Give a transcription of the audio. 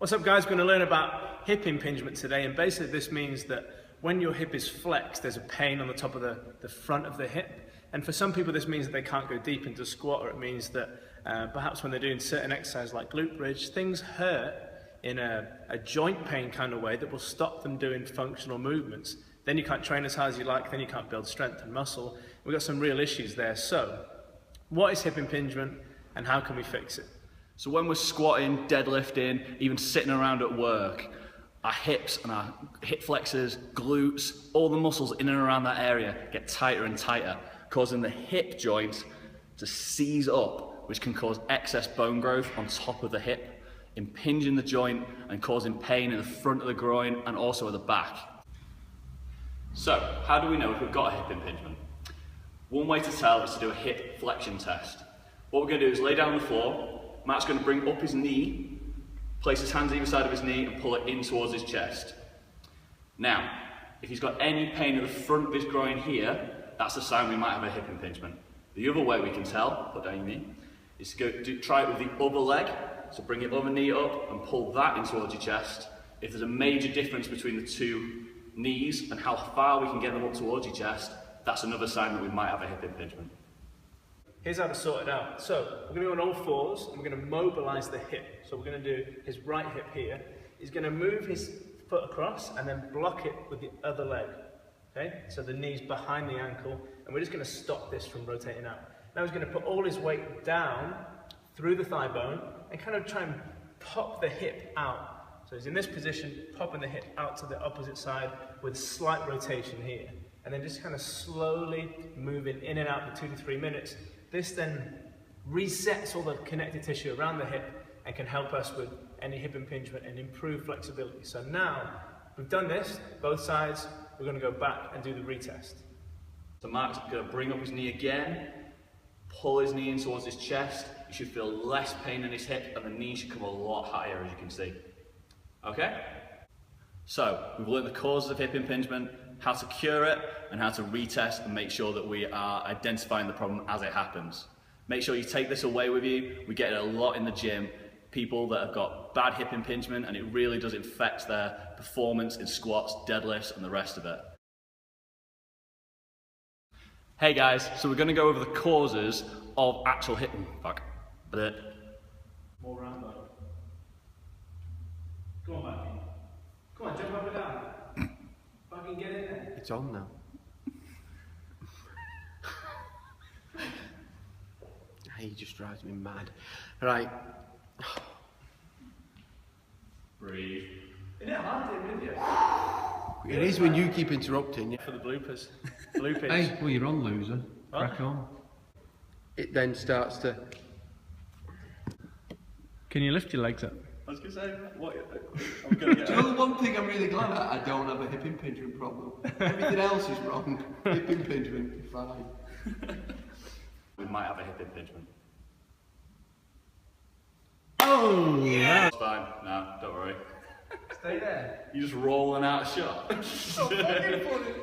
What's up guys, we're going to learn about hip impingement today, and basically this means that when your hip is flexed there's a pain on the top of the front of the hip, and for some people this means that they can't go deep into squat, or it means that perhaps when they're doing certain exercises like glute bridge, things hurt in a joint pain kind of way that will stop them doing functional movements. Then you can't train as hard as you like, then you can't build strength and muscle. We've got some real issues there. So what is hip impingement and how can we fix it? So when we're squatting, deadlifting, even sitting around at work, our hips and our hip flexors, glutes, all the muscles in and around that area get tighter and tighter, causing the hip joint to seize up, which can cause excess bone growth on top of the hip, impinging the joint and causing pain in the front of the groin and also at the back. So, how do we know if we've got a hip impingement? One way to tell is to do a hip flexion test. What we're going to do is lay down on the floor. Matt's going to bring up his knee, place his hands either side of his knee and pull it in towards his chest. Now, if he's got any pain at the front of his groin here, that's a sign we might have a hip impingement. The other way we can tell, put down your knee, is to try it with the other leg. So bring your other knee up and pull that in towards your chest. If there's a major difference between the two knees and how far we can get them up towards your chest, that's another sign that we might have a hip impingement. Here's how to sort it out. So we're going to go on all fours and we're going to mobilize the hip. So we're going to do his right hip here. He's going to move his foot across and then block it with the other leg. Okay? So the knee's behind the ankle, and we're just going to stop this from rotating out. Now he's going to put all his weight down through the thigh bone and kind of try and pop the hip out. So he's in this position, popping the hip out to the opposite side with slight rotation here. And then just kind of slowly moving in and out for 2 to 3 minutes. This then resets all the connective tissue around the hip and can help us with any hip impingement and improve flexibility. So now we've done this, both sides, we're going to go back and do the retest. So Mark's going to bring up his knee again, pull his knee in towards his chest. You should feel less pain in his hip and the knee should come a lot higher, as you can see. Okay? So we've learned the causes of hip impingement, how to cure it, and how to retest and make sure that we are identifying the problem as it happens. Make sure you take this away with you. We get it a lot in the gym. People that have got bad hip impingement, and it really does affect their performance in squats, deadlifts, and the rest of it. Hey guys, so we're going to go over the causes of actual hip... More round though. Come on, Matthew. Come on, jump up and down. Fucking get in there. It's on now. He just drives me mad. Right. Breathe. Isn't it hard to do video? It is when you keep interrupting. For the bloopers. Bloopers. Hey, well you're on, loser. Crack on. It then starts to... Can you lift your legs up? I was going to say, what? I'm going to get Do you know the one thing I'm really glad at? I don't have a hip impingement problem. Everything else is wrong. Hip impingement, fine. We might have a hip impingement. Oh, yeah. It's fine. No, don't worry. Stay there. You're just rolling out a shot. So fucking funny.